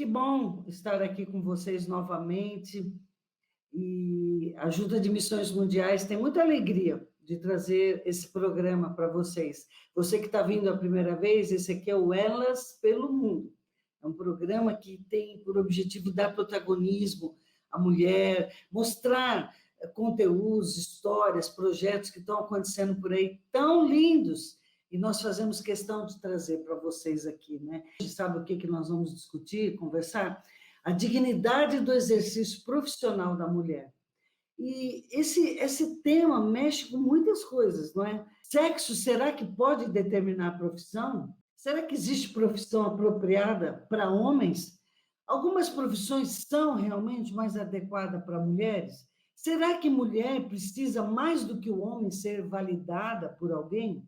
que bom estar aqui com vocês novamente. E a Junta de Missões Mundiais tem muita alegria de trazer esse programa para vocês. Você que está vindo a primeira vez, esse aqui é o Elas pelo Mundo. É um programa que tem por objetivo dar protagonismo à mulher, mostrar conteúdos, histórias, projetos que estão acontecendo por aí, tão lindos, e nós fazemos questão de trazer para vocês aqui, né? Sabe o que nós vamos discutir, conversar? A dignidade do exercício profissional da mulher. E esse tema mexe com muitas coisas, não é? Sexo, será que pode determinar a profissão? Será que existe profissão apropriada para homens? Algumas profissões são realmente mais adequadas para mulheres? Será que mulher precisa mais do que o homem ser validada por alguém?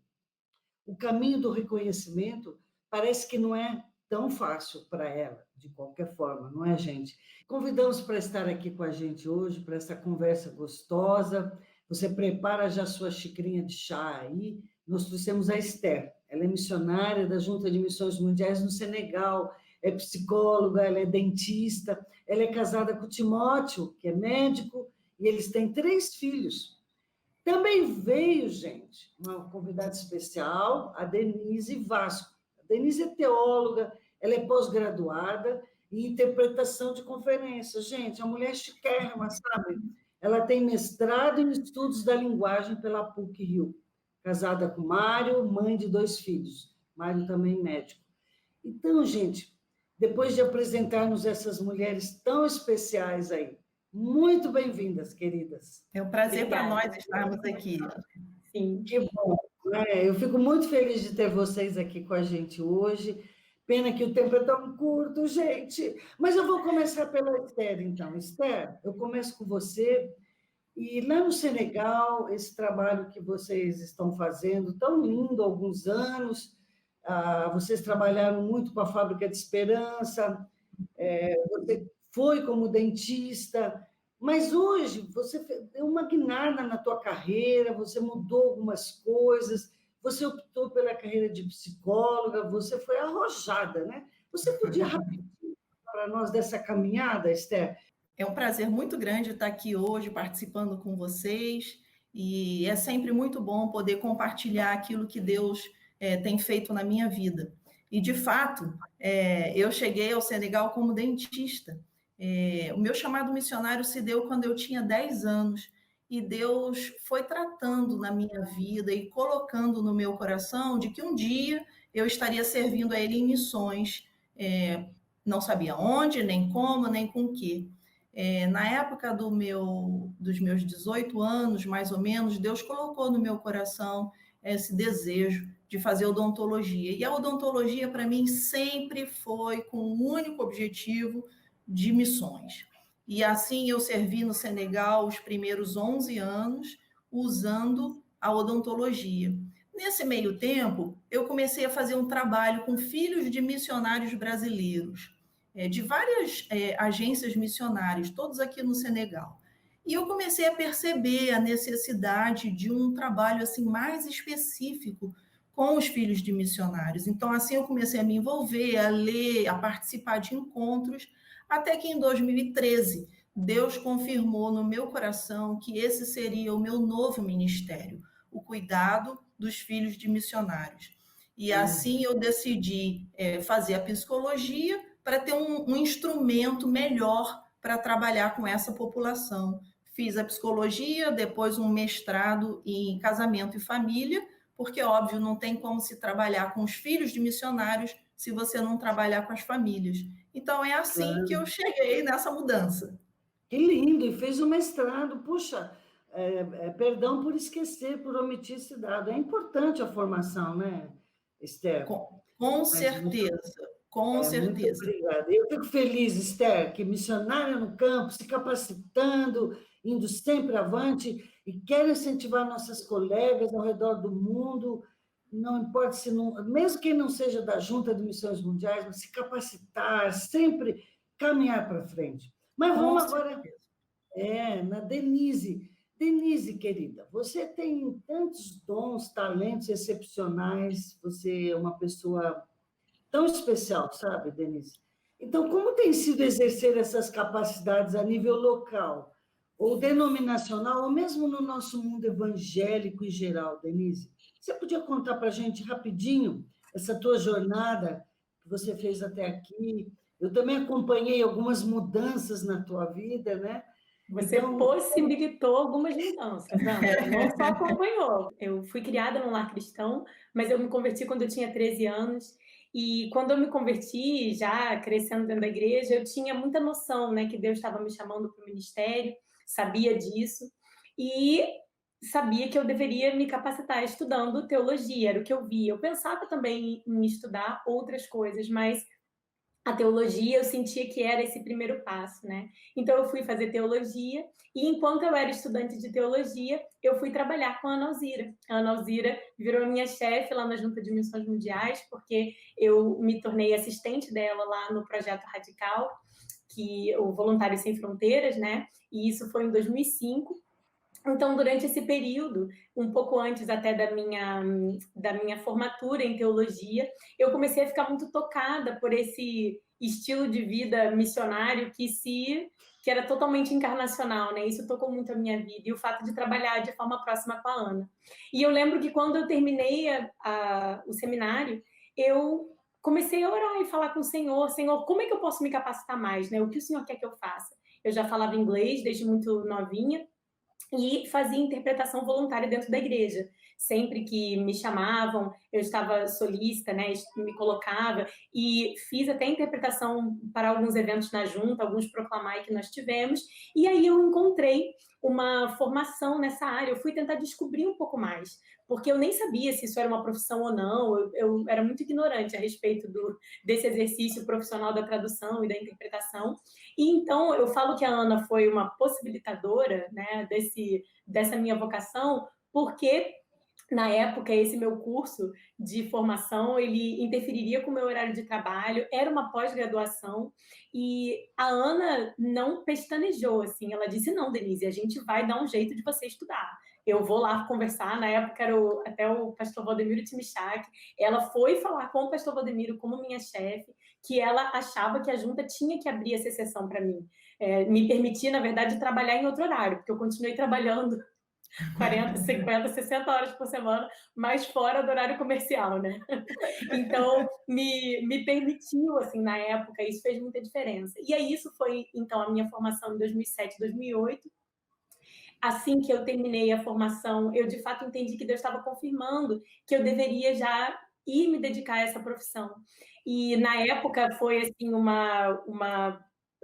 O caminho do reconhecimento parece que não é tão fácil para ela, de qualquer forma, não é, gente? Convidamos para estar aqui com a gente hoje, para essa conversa gostosa. Você prepara já sua xicrinha de chá aí. Nós trouxemos a Esther. Ela é missionária da Junta de Missões Mundiais no Senegal, é psicóloga, ela é dentista, ela é casada com o Timóteo, que é médico, e eles têm 3 filhos. Também veio, gente, uma convidada especial, a Denise Vasco. A Denise é teóloga, ela é pós-graduada em interpretação de conferências. Gente, é uma mulher chiquérrima, sabe? Ela tem mestrado em estudos da linguagem pela PUC-Rio. Casada com Mário, mãe de 2 filhos. Mário também médico. Então, gente, depois de apresentarmos essas mulheres tão especiais aí, muito bem-vindas, queridas. É um prazer para nós estarmos aqui. Sim. Que bom. Eu fico muito feliz de ter vocês aqui com a gente hoje. Pena que o tempo é tão curto, gente. Mas eu vou começar pela Esther, então. Esther, eu começo com você. E lá no Senegal, esse trabalho que vocês estão fazendo, tão lindo há alguns anos, vocês trabalharam muito com a Fábrica de Esperança, você foi como dentista, mas hoje você deu uma guinada na tua carreira, você mudou algumas coisas, você optou pela carreira de psicóloga, você foi arrojada, né? Você podia rapidinho para nós dessa caminhada, Esther? É um prazer muito grande estar aqui hoje participando com vocês, e é sempre muito bom poder compartilhar aquilo que Deus tem feito na minha vida. E, de fato, eu cheguei ao Senegal como dentista. O meu chamado missionário se deu quando eu tinha 10 anos, e Deus foi tratando na minha vida e colocando no meu coração de que um dia eu estaria servindo a Ele em missões. Não sabia onde, nem como, nem com o quê. Na época dos meus 18 anos, mais ou menos, Deus colocou no meu coração esse desejo de fazer odontologia. E a odontologia, para mim, sempre foi com o único objetivo de missões. E assim eu servi no Senegal os primeiros 11 anos, usando a odontologia. Nesse meio tempo, eu comecei a fazer um trabalho com filhos de missionários brasileiros, de várias agências missionárias, todos aqui no Senegal. E eu comecei a perceber a necessidade de um trabalho assim mais específico com os filhos de missionários. Então, assim, eu comecei a me envolver, a ler, a participar de encontros, até que em 2013, Deus confirmou no meu coração que esse seria o meu novo ministério, o cuidado dos filhos de missionários. E assim eu decidi fazer a psicologia para ter um instrumento melhor para trabalhar com essa população. Fiz a psicologia, depois um mestrado em casamento e família, porque, óbvio, não tem como se trabalhar com os filhos de missionários se você não trabalhar com as famílias. Então, é assim que eu cheguei nessa mudança. Que lindo! E fez o mestrado. Puxa, perdão por esquecer, por omitir esse dado. É importante a formação, né, Esther? Com certeza. Com certeza. Muito obrigada. Eu fico feliz, Esther, que missionária no campo, se capacitando, indo sempre avante, e quero incentivar nossas colegas ao redor do mundo, não importa se não, mesmo quem não seja da Junta de Missões Mundiais, mas se capacitar, sempre caminhar para frente. Mas vamos agora na Denise. Denise, querida, você tem tantos dons, talentos excepcionais, você é uma pessoa tão especial, sabe, Denise? Então, como tem sido exercer essas capacidades a nível local, ou denominacional, ou mesmo no nosso mundo evangélico em geral, Denise? Você podia contar para a gente rapidinho essa tua jornada que você fez até aqui? Eu também acompanhei algumas mudanças na tua vida, né? Você Então, possibilitou algumas mudanças, Ana. Não só acompanhou. Eu fui criada num lar cristão, mas eu me converti quando eu tinha 13 anos. E quando eu me converti, já crescendo dentro da igreja, eu tinha muita noção, né, que Deus estava me chamando para o ministério, sabia disso. E sabia que eu deveria me capacitar estudando teologia, era o que eu via. Eu pensava também em estudar outras coisas, mas a teologia eu sentia que era esse primeiro passo, né? Então eu fui fazer teologia e enquanto eu era estudante de teologia, eu fui trabalhar com a Ana Alzira. A Ana Alzira virou minha chefe lá na Junta de Missões Mundiais, porque eu me tornei assistente dela lá no Projeto Radical, que o Voluntários Sem Fronteiras, né? E isso foi em 2005. Então, durante esse período, um pouco antes até da minha formatura em teologia, eu comecei a ficar muito tocada por esse estilo de vida missionário que era totalmente encarnacional, né? Isso tocou muito a minha vida e o fato de trabalhar de forma próxima com a Ana. E eu lembro que quando eu terminei o seminário, eu comecei a orar e falar com o Senhor, Senhor, como é que eu posso me capacitar mais, né? O que o Senhor quer que eu faça? Eu já falava inglês desde muito novinha, e fazia interpretação voluntária dentro da igreja. Sempre que me chamavam, eu estava solícita, né, me colocava e fiz até interpretação para alguns eventos na junta, alguns proclamai que nós tivemos, e aí eu encontrei uma formação nessa área, eu fui tentar descobrir um pouco mais, porque eu nem sabia se isso era uma profissão ou não, eu era muito ignorante a respeito desse exercício profissional da tradução e da interpretação, e então eu falo que a Ana foi uma possibilitadora, né, dessa minha vocação, porque na época esse meu curso de formação ele interferiria com o meu horário de trabalho, era uma pós-graduação e a Ana não pestanejou assim, ela disse não, Denise, a gente vai dar um jeito de você estudar. Eu vou lá conversar, na época era até o pastor Valdemiro Timichak, ela foi falar com o pastor Valdemiro como minha chefe, que ela achava que a junta tinha que abrir essa exceção para mim. Me permitia, na verdade, trabalhar em outro horário, porque eu continuei trabalhando 40, 50, 60 horas por semana, mas fora do horário comercial, né? Então, me permitiu, assim, na época, isso fez muita diferença. E aí, isso foi, então, a minha formação em 2007, 2008. Assim que eu terminei a formação, eu, de fato, entendi que Deus estava confirmando que eu deveria já ir me dedicar a essa profissão. E, na época, foi, assim,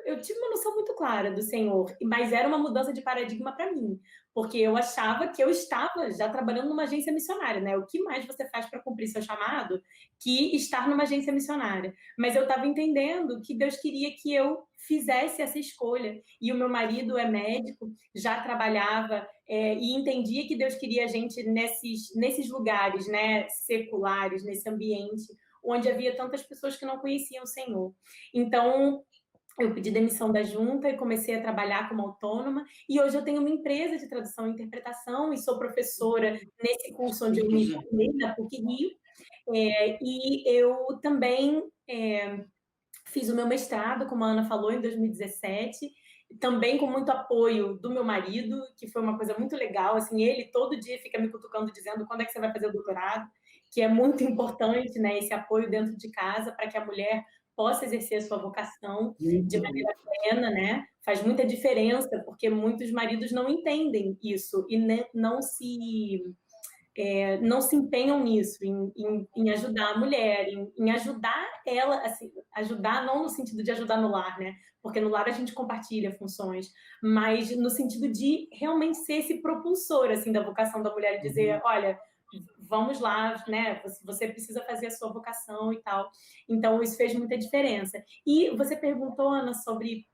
eu tive uma noção muito clara do Senhor, mas era uma mudança de paradigma para mim, porque eu achava que eu estava já trabalhando numa agência missionária, né? O que mais você faz para cumprir seu chamado que estar numa agência missionária? Mas eu estava entendendo que Deus queria que eu fizesse essa escolha. E o meu marido é médico, já trabalhava e entendia que Deus queria a gente nesses lugares, né, seculares, nesse ambiente onde havia tantas pessoas que não conheciam o Senhor. Então, eu pedi demissão da junta e comecei a trabalhar como autônoma. E hoje eu tenho uma empresa de tradução e interpretação e sou professora nesse curso onde eu me formei, na PUC-Rio. E eu também fiz o meu mestrado, como a Ana falou, em 2017, também com muito apoio do meu marido, que foi uma coisa muito legal. Assim, ele todo dia fica me cutucando, dizendo quando é que você vai fazer o doutorado, que é muito importante, né, esse apoio dentro de casa para que a mulher possa exercer a sua vocação de maneira plena, né? Faz muita diferença, porque muitos maridos não entendem isso e não se empenham nisso, em ajudar a mulher, em ajudar ela, assim, ajudar não no sentido de ajudar no lar, né? Porque no lar a gente compartilha funções, mas no sentido de realmente ser esse propulsor, assim, da vocação da mulher e dizer, olha, vamos lá, né? Você precisa fazer a sua vocação e tal. Então, isso fez muita diferença. E você perguntou, Ana, sobre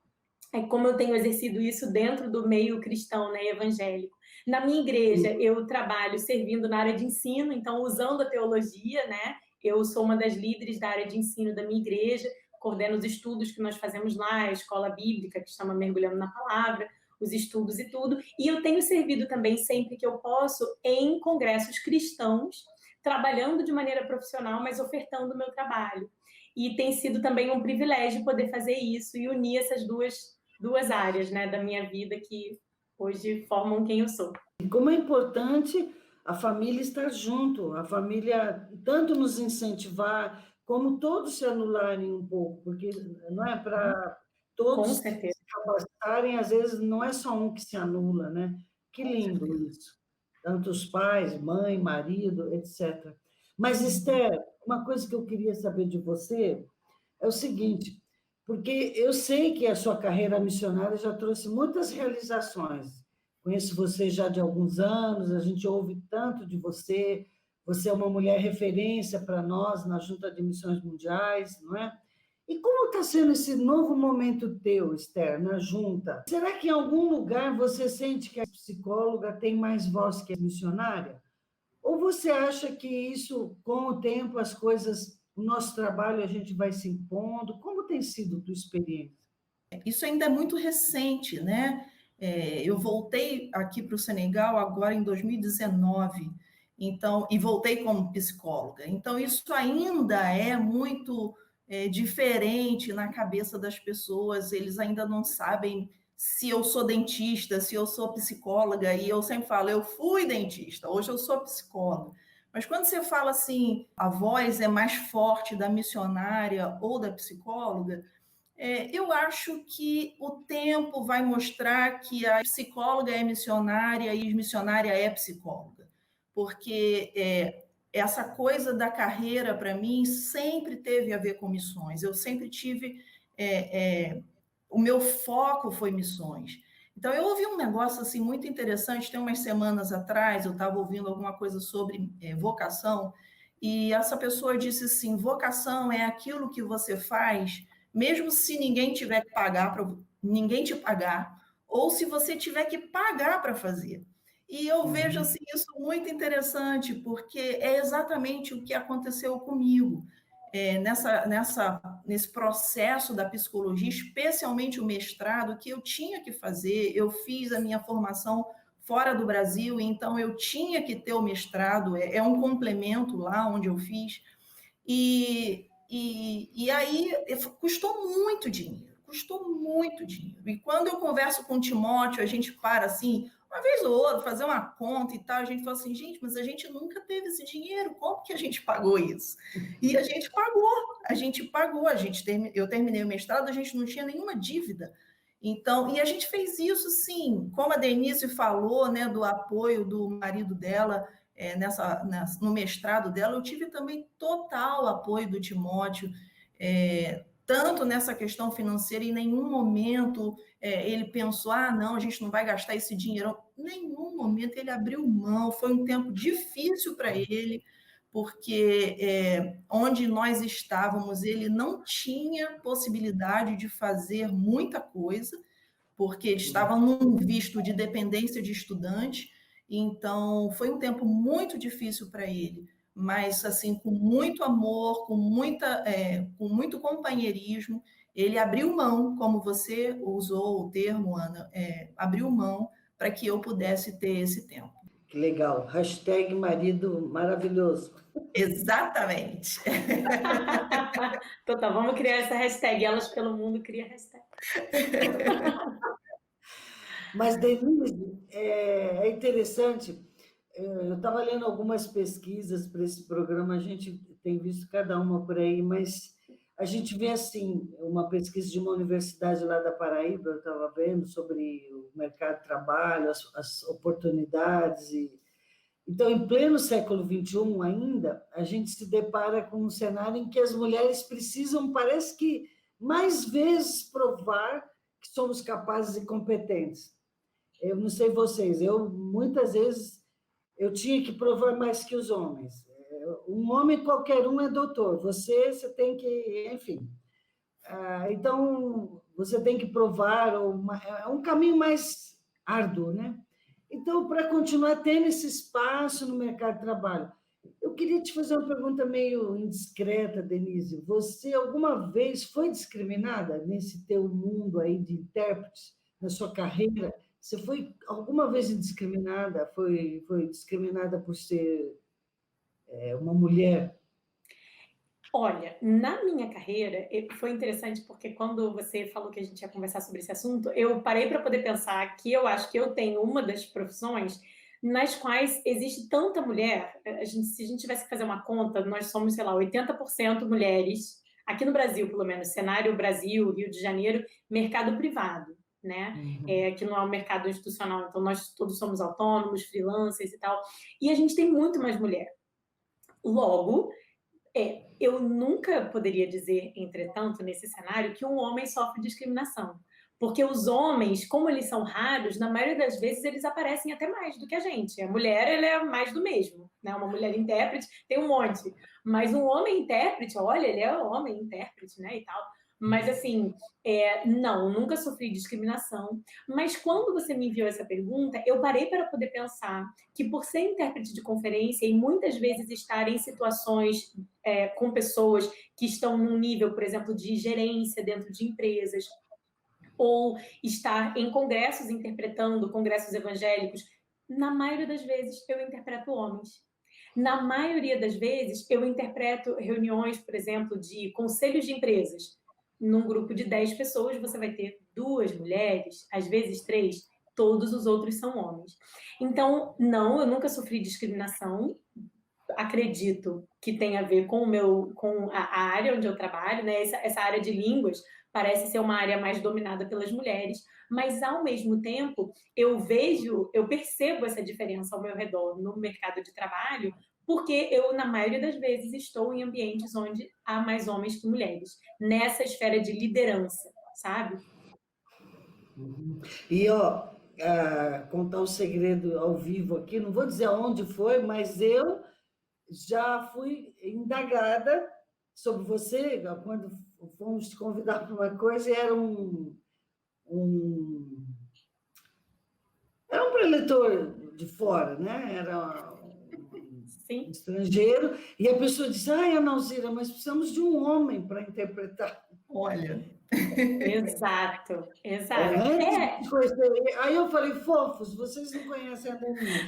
como eu tenho exercido isso dentro do meio cristão, né, evangélico. Na minha igreja, eu trabalho servindo na área de ensino, então, usando a teologia, né? Eu sou uma das líderes da área de ensino da minha igreja, coordeno os estudos que nós fazemos lá, a escola bíblica, que chama Mergulhando na Palavra, os estudos e tudo. E eu tenho servido também, sempre que eu posso, em congressos cristãos, trabalhando de maneira profissional, mas ofertando o meu trabalho. e tem sido também um privilégio poder fazer isso e unir essas duas áreas, né, da minha vida que hoje formam quem eu sou. E como é importante a família estar junto, a família tanto nos incentivar, como todos se anularem um pouco, porque não é para todos Com se certeza. capacitarem, às vezes não é só um que se anula, né? Que lindo isso. Tanto os pais, mãe, marido, etc. Mas, Esther, uma coisa que eu queria saber de você é o seguinte, porque eu sei que a sua carreira missionária já trouxe muitas realizações. Conheço você já de alguns anos, a gente ouve tanto de você, você é uma mulher referência para nós na Junta de Missões Mundiais, não é? E como está sendo esse novo momento teu, Esther, na Junta? Será que em algum lugar você sente que a psicóloga tem mais voz que a missionária? Ou você acha que isso, com o tempo, as coisas, o nosso trabalho, a gente vai se impondo? Como tem sido a tua experiência? Isso ainda é muito recente, né? Eu voltei aqui para o Senegal agora em 2019, então, e voltei como psicóloga. Então, isso ainda é muito diferente na cabeça das pessoas, eles ainda não sabem se eu sou dentista, se eu sou psicóloga, e eu sempre falo, eu fui dentista, hoje eu sou psicóloga. Mas quando você fala assim, a voz é mais forte da missionária ou da psicóloga, eu acho que o tempo vai mostrar que a psicóloga é missionária e a missionária é psicóloga, porque essa coisa da carreira, para mim, sempre teve a ver com missões. Eu sempre tive... o meu foco foi missões. Então, eu ouvi um negócio assim muito interessante, tem umas semanas atrás, eu estava ouvindo alguma coisa sobre vocação, e essa pessoa disse assim, vocação é aquilo que você faz mesmo se ninguém tiver que pagar para ninguém te pagar, ou se você tiver que pagar para fazer. E eu vejo assim, isso muito interessante, porque é exatamente o que aconteceu comigo. Nesse processo da psicologia, especialmente o mestrado, que eu tinha que fazer, eu fiz a minha formação fora do Brasil, então eu tinha que ter o mestrado, é um complemento lá onde eu fiz, e aí custou muito dinheiro, custou muito dinheiro. E quando eu converso com o Timóteo, a gente para assim, uma vez ou outra, fazer uma conta e tal, a gente fala assim, gente, mas a gente nunca teve esse dinheiro, como que a gente pagou isso? E a gente pagou, eu terminei o mestrado, a gente não tinha nenhuma dívida. Então, e a gente fez isso, sim, como a Denise falou, né, do apoio do marido dela, no mestrado dela, eu tive também total apoio do Timóteo, tanto nessa questão financeira, em nenhum momento ele pensou, não, a gente não vai gastar esse dinheiro. Em nenhum momento ele abriu mão, foi um tempo difícil para ele, porque onde nós estávamos, ele não tinha possibilidade de fazer muita coisa, porque estava num visto de dependência de estudante, então foi um tempo muito difícil para ele, mas assim com muito amor, com muito companheirismo, ele abriu mão, como você usou o termo, Ana, abriu mão para que eu pudesse ter esse tempo. Que legal. Hashtag marido maravilhoso. Exatamente. Total, vamos criar essa hashtag. Elas pelo mundo cria hashtag. Mas, Denise, é interessante, eu estava lendo algumas pesquisas para esse programa, a gente tem visto cada uma por aí, mas a gente vê, assim, uma pesquisa de uma universidade lá da Paraíba, eu estava vendo sobre o mercado de trabalho, as oportunidades. Então, em pleno século XXI ainda, a gente se depara com um cenário em que as mulheres precisam, parece que, mais vezes provar que somos capazes e competentes. Eu não sei vocês, muitas vezes eu tinha que provar mais que os homens. Um homem qualquer um é doutor, você tem que, enfim. Então, você tem que provar, é um caminho mais árduo, né? Então, para continuar tendo esse espaço no mercado de trabalho, eu queria te fazer uma pergunta meio indiscreta, Denise. Você alguma vez foi discriminada nesse teu mundo aí de intérprete, na sua carreira? Você foi alguma vez discriminada? Foi discriminada por ser uma mulher? Olha, na minha carreira, foi interessante porque quando você falou que a gente ia conversar sobre esse assunto, eu parei para poder pensar que eu acho que eu tenho uma das profissões nas quais existe tanta mulher. Se a gente tivesse que fazer uma conta, nós somos, sei lá, 80% mulheres, aqui no Brasil, pelo menos, cenário Brasil, Rio de Janeiro, mercado privado, né? Que não é um mercado institucional, então nós todos somos autônomos, freelancers e tal, e a gente tem muito mais mulher. Logo, eu nunca poderia dizer, entretanto, nesse cenário, que um homem sofre discriminação. Porque os homens, como eles são raros, na maioria das vezes eles aparecem até mais do que a gente. A mulher, ela é mais do mesmo, né? Uma mulher intérprete tem um monte. Mas um homem intérprete, olha, ele é homem intérprete, né, e tal. Mas, assim, não, nunca sofri discriminação. Mas quando você me enviou essa pergunta, eu parei para poder pensar que, por ser intérprete de conferência e muitas vezes estar em situações com pessoas que estão num nível, por exemplo, de gerência dentro de empresas, ou estar em congressos interpretando congressos evangélicos, na maioria das vezes eu interpreto homens. Na maioria das vezes eu interpreto reuniões, por exemplo, de conselhos de empresas. Num grupo de 10 pessoas, você vai ter 2 mulheres, às vezes 3, todos os outros são homens. Então, não, eu nunca sofri discriminação. Acredito que tem a ver com a área onde eu trabalho, né? Essa área de línguas parece ser uma área mais dominada pelas mulheres, mas ao mesmo tempo eu percebo essa diferença ao meu redor no mercado de trabalho, porque eu, na maioria das vezes, estou em ambientes onde há mais homens que mulheres, nessa esfera de liderança, sabe? E, contar um segredo ao vivo aqui, não vou dizer onde foi, mas eu já fui indagada sobre você, quando fomos te convidar para uma coisa, e era um preletor de fora, né? Era Sim. Estrangeiro, e a pessoa disse, Analzira, mas precisamos de um homem para interpretar. Olha. Exato. Aí eu falei, fofos, vocês não conhecem a Denise.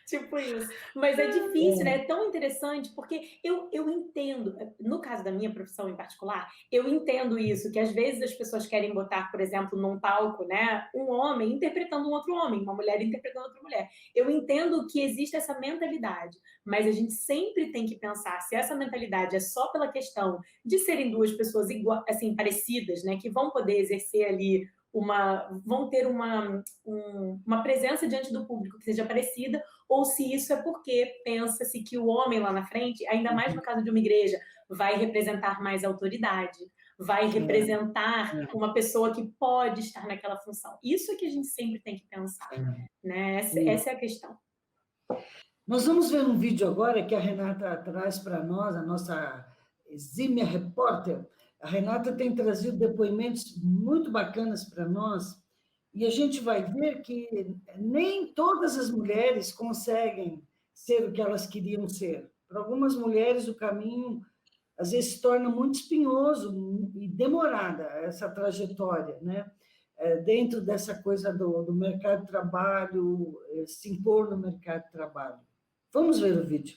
Tipo isso. Mas é difícil, né? É tão interessante, porque eu entendo, no caso da minha profissão em particular, eu entendo isso, que às vezes as pessoas querem botar, por exemplo, num palco, né, um homem interpretando um outro homem, uma mulher interpretando outra mulher. Eu entendo que existe essa mentalidade, mas a gente sempre tem que pensar se essa mentalidade é só pela questão de serem 2 pessoas igual, assim, parecidas, né, que vão poder exercer ali vão ter uma presença diante do público que seja parecida, ou se isso é porque pensa-se que o homem lá na frente, ainda mais no caso de uma igreja, vai representar mais autoridade, vai representar uma pessoa que pode estar naquela função. Isso é que a gente sempre tem que pensar, né? Essa é a questão. Nós vamos ver um vídeo agora que a Renata traz para nós, a nossa exímia repórter. A Renata tem trazido depoimentos muito bacanas para nós, e a gente vai ver que nem todas as mulheres conseguem ser o que elas queriam ser. Para algumas mulheres, o caminho, às vezes, se torna muito espinhoso e demorada, essa trajetória, né? Dentro dessa coisa do mercado de trabalho, se impor no mercado de trabalho. Vamos ver o vídeo.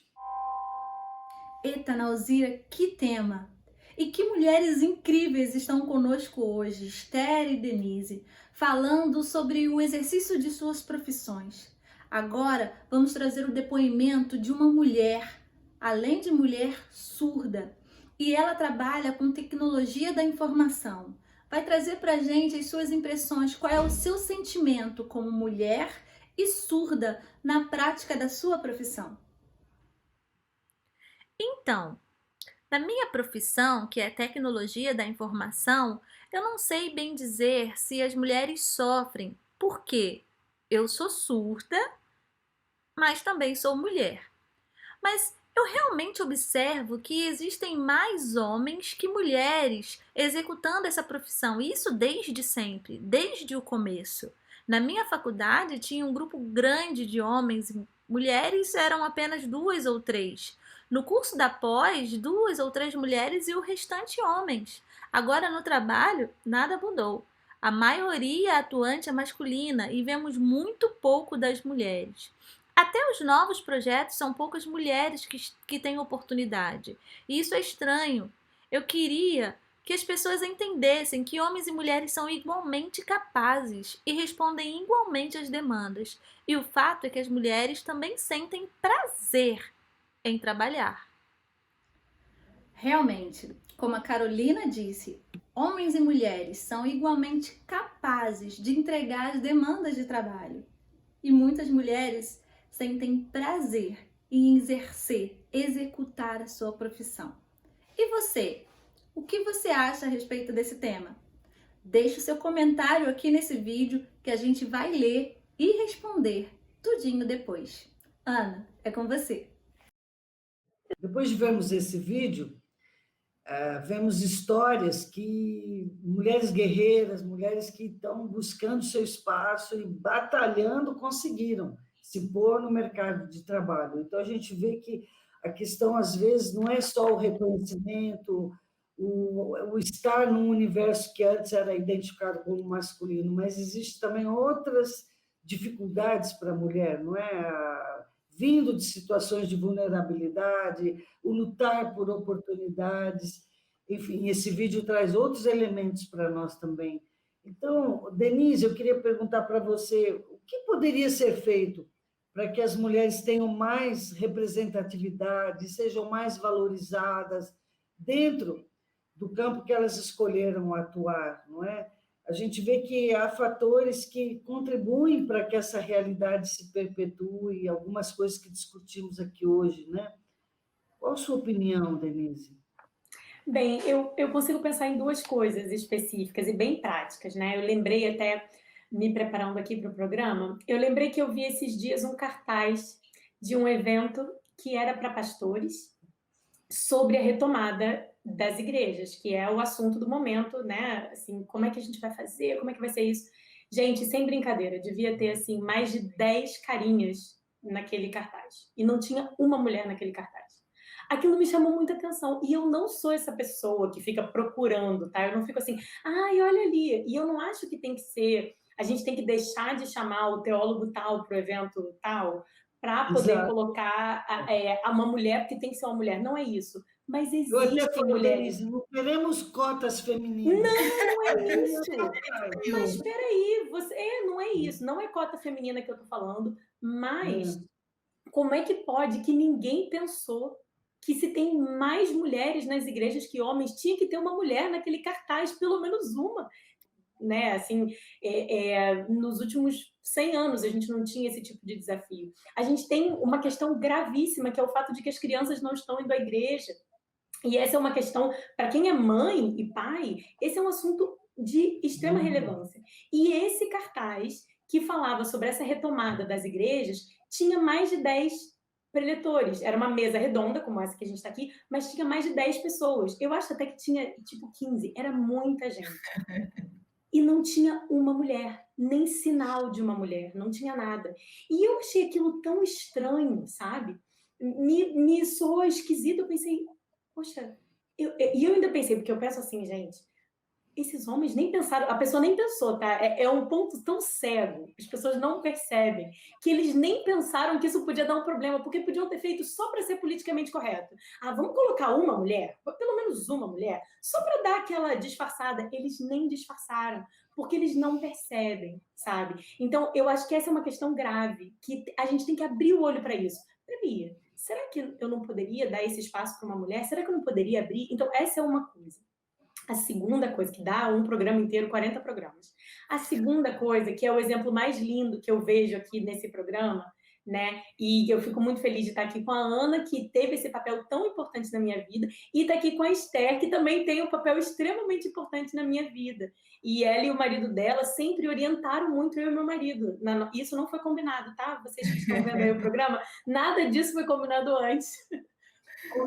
Eita, Analzira, que tema! E que mulheres incríveis estão conosco hoje, Esther e Denise, falando sobre o exercício de suas profissões. Agora vamos trazer o depoimento de uma mulher, além de mulher, surda. E ela trabalha com tecnologia da informação. Vai trazer para a gente as suas impressões, qual é o seu sentimento como mulher e surda na prática da sua profissão. Então, na minha profissão, que é tecnologia da informação, eu não sei bem dizer se as mulheres sofrem, porque eu sou surda, mas também sou mulher. Mas eu realmente observo que existem mais homens que mulheres executando essa profissão, e isso desde sempre, desde o começo. Na minha faculdade tinha um grupo grande de homens e mulheres eram apenas 2 ou 3. No curso da pós, 2 ou 3 mulheres e o restante homens. Agora no trabalho, nada mudou. A maioria atuante é masculina e vemos muito pouco das mulheres. Até os novos projetos são poucas mulheres que têm oportunidade. E isso é estranho. Eu queria que as pessoas entendessem que homens e mulheres são igualmente capazes e respondem igualmente às demandas. E o fato é que as mulheres também sentem prazer em trabalhar. Realmente, como a Carolina disse, homens e mulheres são igualmente capazes de entregar as demandas de trabalho. E muitas mulheres sentem prazer em executar a sua profissão. E você? O que você acha a respeito desse tema? Deixe o seu comentário aqui nesse vídeo que a gente vai ler e responder tudinho depois. Ana, é com você. Depois de vermos esse vídeo, vemos histórias que mulheres guerreiras, mulheres que estão buscando seu espaço e batalhando, conseguiram se pôr no mercado de trabalho. Então, a gente vê que a questão, às vezes, não é só o reconhecimento, o estar num universo que antes era identificado como masculino, mas existe também outras dificuldades para a mulher, não é? Vindo de situações de vulnerabilidade, o lutar por oportunidades, enfim, esse vídeo traz outros elementos para nós também. Então, Denise, eu queria perguntar para você, o que poderia ser feito para que as mulheres tenham mais representatividade, sejam mais valorizadas dentro do campo que elas escolheram atuar, não é? A gente vê que há fatores que contribuem para que essa realidade se perpetue, algumas coisas que discutimos aqui hoje, né? Qual a sua opinião, Denise? Bem, eu consigo pensar em duas coisas específicas e bem práticas, né? Eu lembrei até, me preparando aqui para o programa, eu lembrei que eu vi esses dias um cartaz de um evento que era para pastores sobre a retomada das igrejas, que é o assunto do momento, né? Assim, como é que a gente vai fazer? Como é que vai ser isso? Gente, sem brincadeira, devia ter, assim, mais de 10 carinhas naquele cartaz. E não tinha uma mulher naquele cartaz. Aquilo me chamou muita atenção. E eu não sou essa pessoa que fica procurando, tá? Eu não fico assim, ai, olha ali. E eu não acho que tem que ser... A gente tem que deixar de chamar o teólogo tal para o evento tal para poder Exato. colocar uma mulher, porque tem que ser uma mulher. Não é isso. Mas Eu até existem falei, mulheres. Denise, não queremos cotas femininas. Não é isso. Mas espera aí, não é isso. Não é cota feminina que eu estou falando, mas como é que pode que ninguém pensou que se tem mais mulheres nas igrejas que homens, tinha que ter uma mulher naquele cartaz, pelo menos uma, né? Assim, nos últimos 100 anos a gente não tinha esse tipo de desafio. A gente tem uma questão gravíssima, que é o fato de que as crianças não estão indo à igreja. E essa é uma questão, para quem é mãe e pai, esse é um assunto de extrema relevância. E esse cartaz que falava sobre essa retomada das igrejas tinha mais de 10 preletores. Era uma mesa redonda, como essa que a gente está aqui, mas tinha mais de 10 pessoas. Eu acho até que tinha, tipo, 15. Era muita gente. E não tinha uma mulher, nem sinal de uma mulher, não tinha nada. E eu achei aquilo tão estranho, sabe? Me soou esquisito, eu pensei, poxa, e eu ainda pensei, porque eu penso assim, gente, esses homens nem pensaram, a pessoa nem pensou, tá? É um ponto tão cego, as pessoas não percebem, que eles nem pensaram que isso podia dar um problema, porque podiam ter feito só para ser politicamente correto. Ah, vamos colocar uma mulher, pelo menos uma mulher, só para dar aquela disfarçada. Eles nem disfarçaram, porque eles não percebem, sabe? Então, eu acho que essa é uma questão grave, que a gente tem que abrir o olho para isso. Peraí, será que eu não poderia dar esse espaço para uma mulher? Será que eu não poderia abrir? Então, essa é uma coisa. A segunda coisa, que dá um programa inteiro, 40 programas. A segunda coisa, que é o exemplo mais lindo que eu vejo aqui nesse programa, né? E eu fico muito feliz de estar aqui com a Ana, que teve esse papel tão importante na minha vida, e estar aqui com a Esther, que também tem um papel extremamente importante na minha vida. E ela e o marido dela sempre orientaram muito eu e meu marido. Isso não foi combinado, tá? Vocês que estão vendo aí o programa, nada disso foi combinado antes.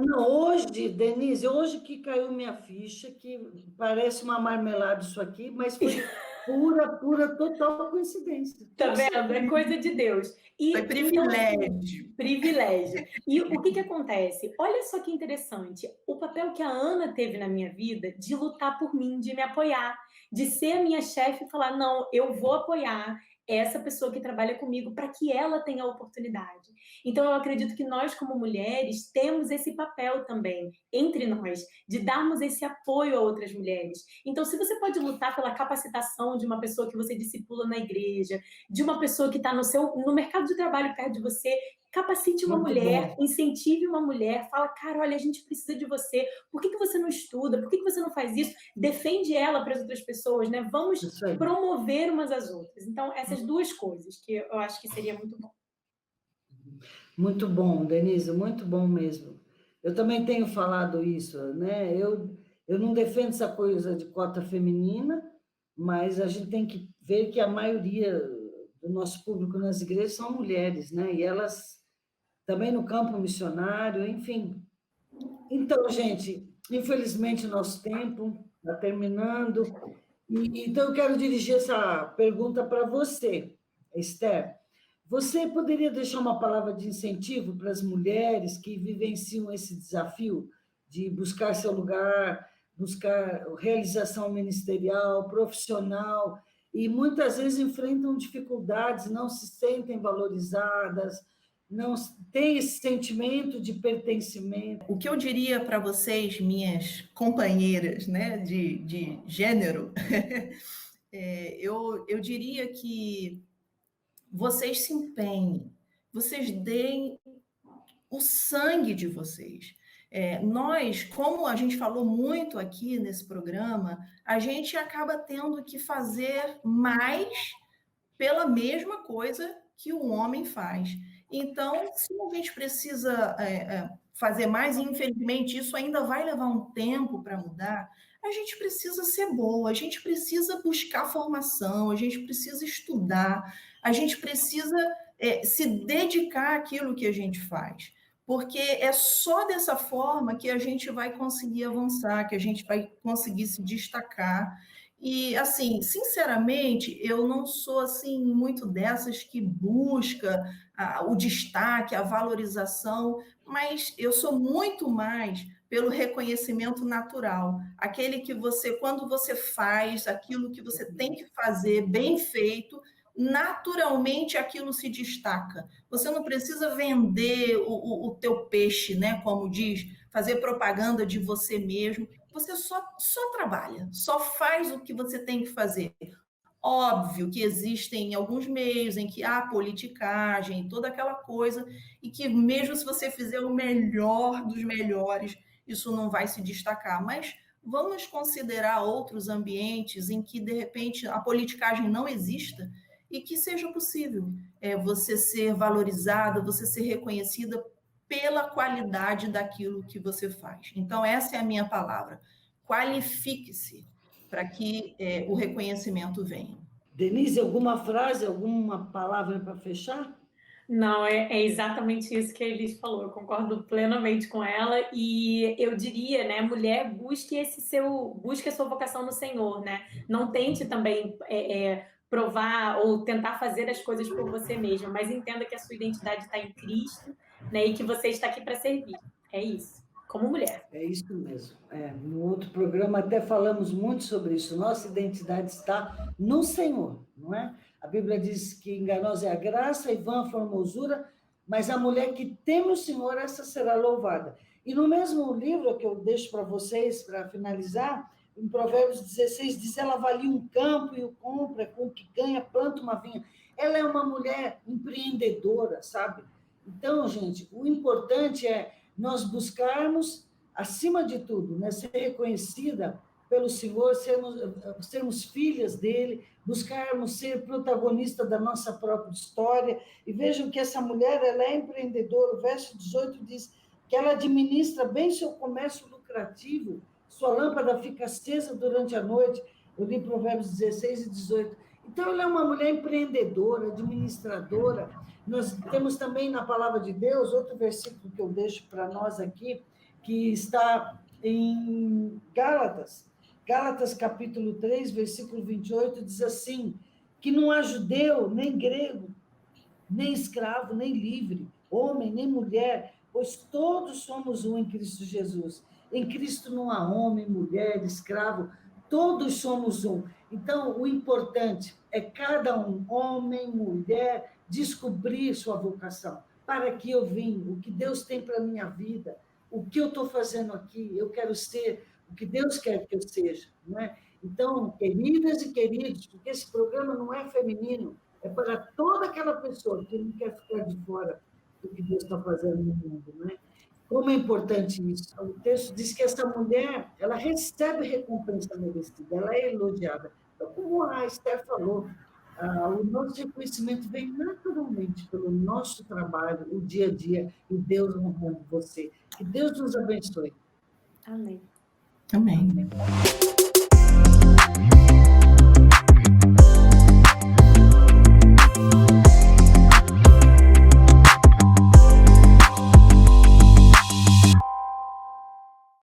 Não, hoje, Denise, hoje que caiu minha ficha, que parece uma marmelada isso aqui, mas foi pura, total coincidência. Tá vendo? É coisa de Deus. Foi privilégio. Então, privilégio. E o que acontece? Olha só que interessante. O papel que a Ana teve na minha vida de lutar por mim, de me apoiar, de ser a minha chefe e falar, não, eu vou apoiar, essa pessoa que trabalha comigo para que ela tenha a oportunidade. Então, eu acredito que nós, como mulheres, temos esse papel também, entre nós, de darmos esse apoio a outras mulheres. Então, se você pode lutar pela capacitação de uma pessoa que você discipula na igreja, de uma pessoa que está no mercado de trabalho perto de você, capacite uma Muito mulher, bom. incentive uma mulher, fala, cara, olha, a gente precisa de você, por que você não estuda, por que você não faz isso? Defende ela para as outras pessoas, né? Vamos Isso aí. promover umas às outras. Então, essas duas coisas que eu acho que seria muito bom. Muito bom, Denise, muito bom mesmo. Eu também tenho falado isso, né? Eu não defendo essa coisa de cota feminina, mas a gente tem que ver que a maioria do nosso público nas igrejas são mulheres, né? E elas também no campo missionário, enfim. Então, gente, infelizmente o nosso tempo está terminando. Então, eu quero dirigir essa pergunta para você, Esther. Você poderia deixar uma palavra de incentivo para as mulheres que vivenciam esse desafio de buscar seu lugar, buscar realização ministerial, profissional, e muitas vezes enfrentam dificuldades, não se sentem valorizadas, não têm esse sentimento de pertencimento? O que eu diria para vocês, minhas companheiras, né, de gênero, eu diria que vocês se empenhem, vocês deem o sangue de vocês. Nós, como a gente falou muito aqui nesse programa, a gente acaba tendo que fazer mais pela mesma coisa que o homem faz. Então, se a gente precisa fazer mais, e infelizmente isso ainda vai levar um tempo para mudar, a gente precisa ser boa, a gente precisa buscar formação, a gente precisa estudar, a gente precisa se dedicar àquilo que a gente faz. Porque é só dessa forma que a gente vai conseguir avançar, que a gente vai conseguir se destacar. E, assim, sinceramente, eu não sou, assim, muito dessas que busca o destaque, a valorização, mas eu sou muito mais pelo reconhecimento natural, aquele que você, quando você faz aquilo que você tem que fazer bem feito, naturalmente aquilo se destaca. Você não precisa vender o teu peixe, né, como diz, fazer propaganda de você mesmo, você só trabalha, só faz o que você tem que fazer. Óbvio que existem alguns meios em que há politicagem, toda aquela coisa, e que mesmo se você fizer o melhor dos melhores, isso não vai se destacar. Mas vamos considerar outros ambientes em que, de repente, a politicagem não exista e que seja possível você ser valorizada, você ser reconhecida pela qualidade daquilo que você faz. Então, essa é a minha palavra. Qualifique-se para que o reconhecimento venha. Denise, alguma frase, alguma palavra para fechar? Não, é exatamente isso que a Elis falou, eu concordo plenamente com ela, e eu diria, né, mulher, busque a sua vocação no Senhor, né? Não tente também provar ou tentar fazer as coisas por você mesma, mas entenda que a sua identidade está em Cristo, né, e que você está aqui para servir. É isso, como mulher. É isso mesmo. No outro programa até falamos muito sobre isso. Nossa identidade está no Senhor, não é? A Bíblia diz que enganosa é a graça e vã a formosura, mas a mulher que teme o Senhor, essa será louvada. E no mesmo livro que eu deixo para vocês, para finalizar, em Provérbios 16, diz, ela avalia um campo e o compra, com o que ganha, planta uma vinha. Ela é uma mulher empreendedora, sabe? Então, gente, o importante é nós buscarmos, acima de tudo, né, ser reconhecida pelo Senhor, sermos filhas dele, buscarmos ser protagonista da nossa própria história. E vejam que essa mulher, ela é empreendedora. O verso 18 diz que ela administra bem seu comércio lucrativo, sua lâmpada fica acesa durante a noite. Eu li Provérbios 16 e 18. Então, ela é uma mulher empreendedora, administradora. Nós temos também na Palavra de Deus, outro versículo que eu deixo para nós aqui, que está em Gálatas. Gálatas, capítulo 3, versículo 28, diz assim, que não há judeu, nem grego, nem escravo, nem livre, homem, nem mulher, pois todos somos um em Cristo Jesus. Em Cristo não há homem, mulher, escravo, todos somos um. Então, o importante é cada um, homem, mulher, descobrir sua vocação. Para que eu vim? O que Deus tem para a minha vida? O que eu estou fazendo aqui? Eu quero ser o que Deus quer que eu seja. Não é? Então, queridas e queridos, porque esse programa não é feminino, é para toda aquela pessoa que não quer ficar de fora do que Deus está fazendo no mundo. Não é? Como é importante isso. O texto diz que essa mulher, ela recebe recompensa merecida, ela é elogiada. Então, como a Esther falou, o nosso reconhecimento vem naturalmente pelo nosso trabalho, o dia a dia, e Deus honrando você. Que Deus nos abençoe. Amém. Amém.